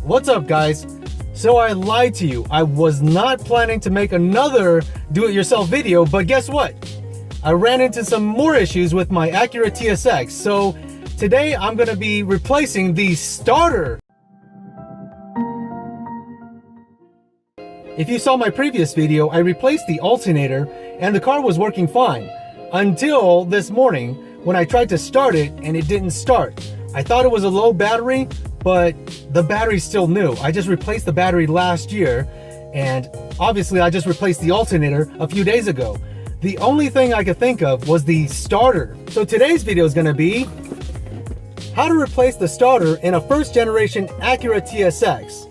What's up, guys? So I lied to you. I was not planning to make another do-it-yourself video, but guess what? I ran into some more issues with my Acura TSX. So today I'm going to be replacing the starter. If you saw my previous video, I replaced the alternator and the car was working fine until this morning when I tried to start it and it didn't start. I thought it was a low battery, but the battery's still new. I just replaced the battery last year, and obviously I just replaced the alternator a few days ago. The only thing I could think of was the starter. So today's video is gonna be how to replace the starter in a first generation Acura TSX.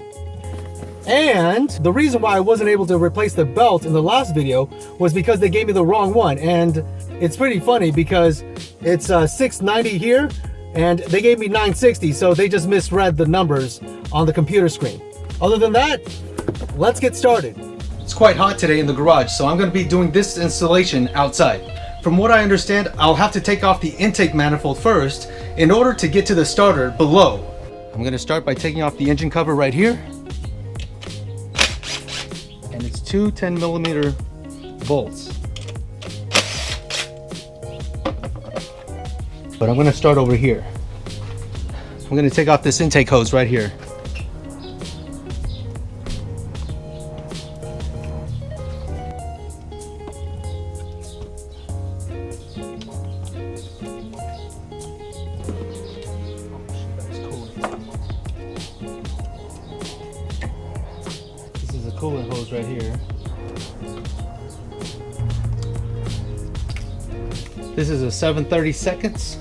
And the reason why I wasn't able to replace the belt in the last video was because they gave me the wrong one. And it's pretty funny because it's 690 here and they gave me 960, so they just misread the numbers on the computer screen. Other than that, let's get started. It's quite hot today in the garage, so I'm going to be doing this installation outside. From what I understand, I'll have to take off the intake manifold first in order to get to the starter below. I'm going to start by taking off the engine cover right here. And it's two 10mm bolts. But I'm going to start over here. I'm going to take off this intake hose right here. This is a coolant hose right here. This is a 7/32.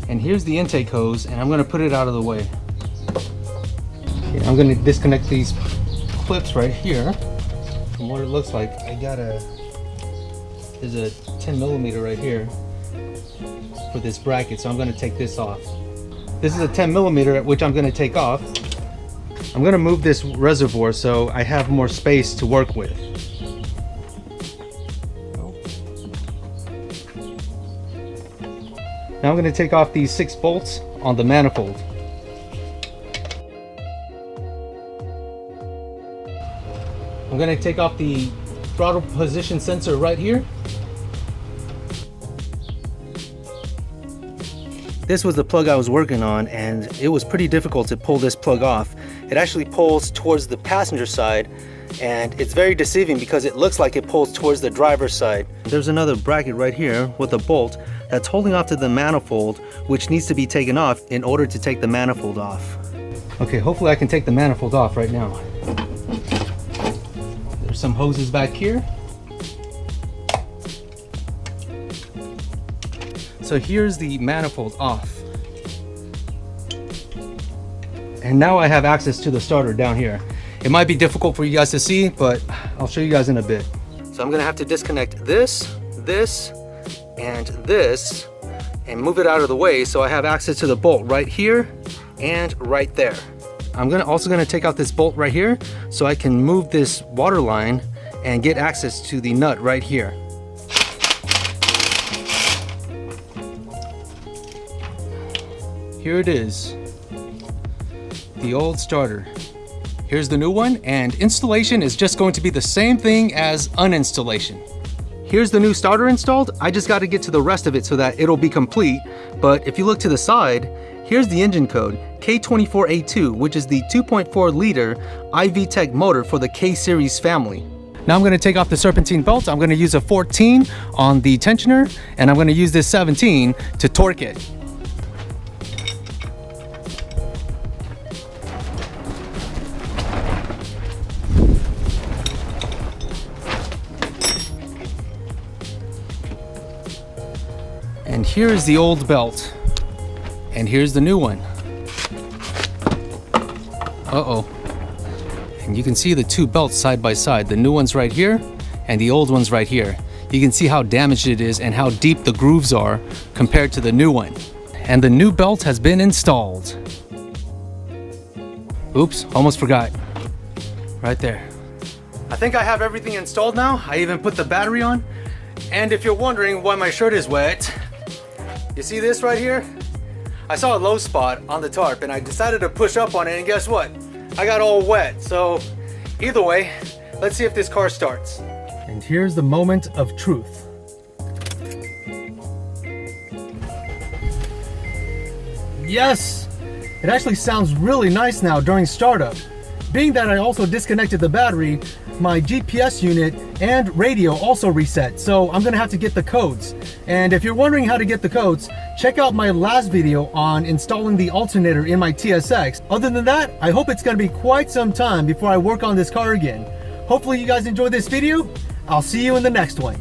And here's the intake hose, and I'm going to put it out of the way. Okay, I'm going to disconnect these clips right here. From what it looks like, there's a 10mm right here for this bracket, so I'm going to take this off. This is a 10mm which I'm going to take off. I'm going to move this reservoir so I have more space to work with. Now I'm going to take off these 6 bolts on the manifold. I'm going to take off the throttle position sensor right here. This was the plug I was working on, and it was pretty difficult to pull this plug off. It actually pulls towards the passenger side, and it's very deceiving because it looks like it pulls towards the driver's side. There's another bracket right here with a bolt that's holding off to the manifold, which needs to be taken off in order to take the manifold off. Okay, hopefully I can take the manifold off right now. There's some hoses back here. So here's the manifold off. And now I have access to the starter down here. It might be difficult for you guys to see, but I'll show you guys in a bit. So I'm gonna have to disconnect this, and this, and move it out of the way so I have access to the bolt right here and right there. I'm also gonna take out this bolt right here so I can move this water line and get access to the nut right here. Here it is, the old starter. Here's the new one, and installation is just going to be the same thing as uninstallation. Here's the new starter installed. I just got to get to the rest of it so that it'll be complete. But if you look to the side, here's the engine code, K24A2, which is the 2.4 liter IV-Tech motor for the K-Series family. Now I'm going to take off the serpentine belt. I'm going to use a 14 on the tensioner, and I'm going to use this 17 to torque it. And here's the old belt, and here's the new one. Uh-oh. And you can see the two belts side by side. The new one's right here, and the old one's right here. You can see how damaged it is and how deep the grooves are compared to the new one. And the new belt has been installed. Oops, almost forgot. Right there. I think I have everything installed now. I even put the battery on. And if you're wondering why my shirt is wet, you see this right here? I saw a low spot on the tarp and I decided to push up on it, and guess what? I got all wet. So either way, let's see if this car starts. And here's the moment of truth. Yes! It actually sounds really nice now during startup. Being that I also disconnected the battery, my GPS unit and radio also reset, so I'm gonna have to get the codes. And if you're wondering how to get the codes, check out my last video on installing the alternator in my TSX. Other than that, I hope it's gonna be quite some time before I work on this car again. Hopefully you guys enjoyed this video. I'll see you in the next one.